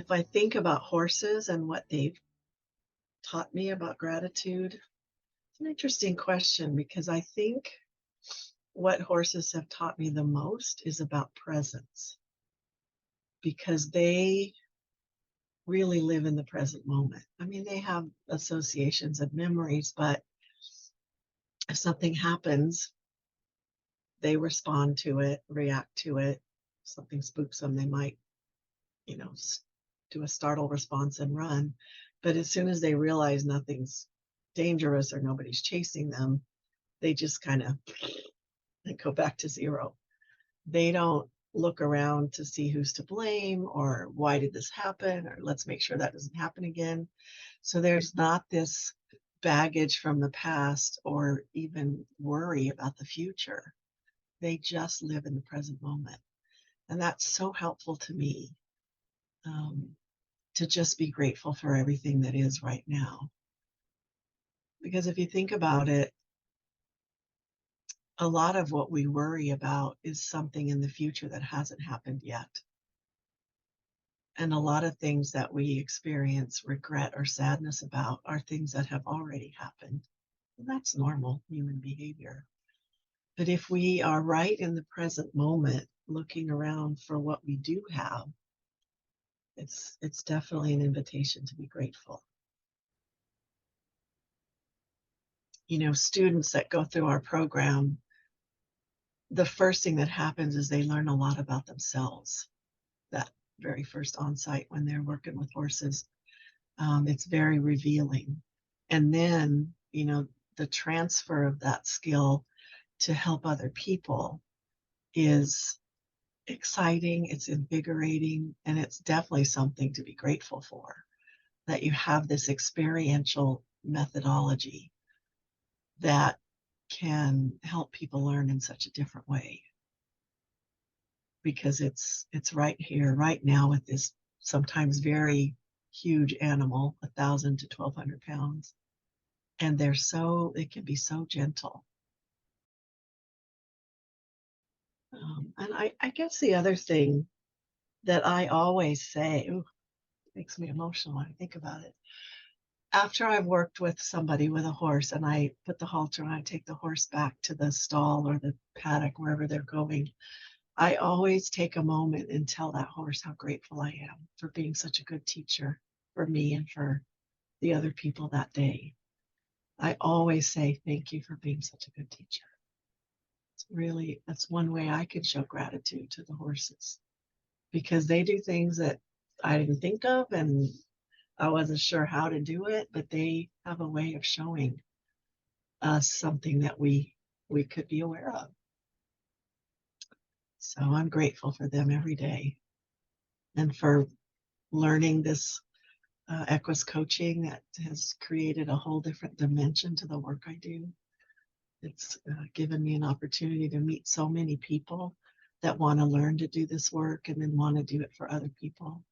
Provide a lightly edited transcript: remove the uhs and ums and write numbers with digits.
if I think about horses and what they've taught me about gratitude, it's an interesting question because I think what horses have taught me the most is about presence because they really live in the present moment. I mean, they have associations and memories, but if something happens, they respond to it, react to it. If something spooks them, they might, you know, do a startle response and run. But as soon as they realize nothing's dangerous or nobody's chasing them, they just kind of go back to zero. They don't look around to see who's to blame or why did this happen or let's make sure that doesn't happen again. So there's not this baggage from the past or even worry about the future. They just live in the present moment. And that's so helpful to me, to just be grateful for everything that is right now. Because if you think about it, a lot of what we worry about is something in the future that hasn't happened yet. And a lot of things that we experience regret or sadness about are things that have already happened. And that's normal human behavior. But if we are right in the present moment, looking around for what we do have, it's definitely an invitation to be grateful. You know, students that go through our program, the first thing that happens is they learn a lot about themselves. That very first on-site when they're working with horses, it's very revealing. And then, you know, the transfer of that skill to help other people is exciting, it's invigorating, and it's definitely something to be grateful for, that you have this experiential methodology that can help people learn in such a different way. Because it's right here, right now with this sometimes very huge animal, 1,000 to 1,200 pounds. And it can be so gentle. And I guess the other thing that I always say, ooh, it makes me emotional when I think about it. After I've worked with somebody with a horse and I put the halter on, I take the horse back to the stall or the paddock, wherever they're going, I always take a moment and tell that horse how grateful I am for being such a good teacher for me and for the other people that day. I always say, thank you for being such a good teacher. That's one way I can show gratitude to the horses because they do things that I didn't think of and I wasn't sure how to do it, but they have a way of showing us something that we could be aware of. So I'm grateful for them every day and for learning this Equus coaching that has created a whole different dimension to the work I do. It's given me an opportunity to meet so many people that want to learn to do this work and then want to do it for other people.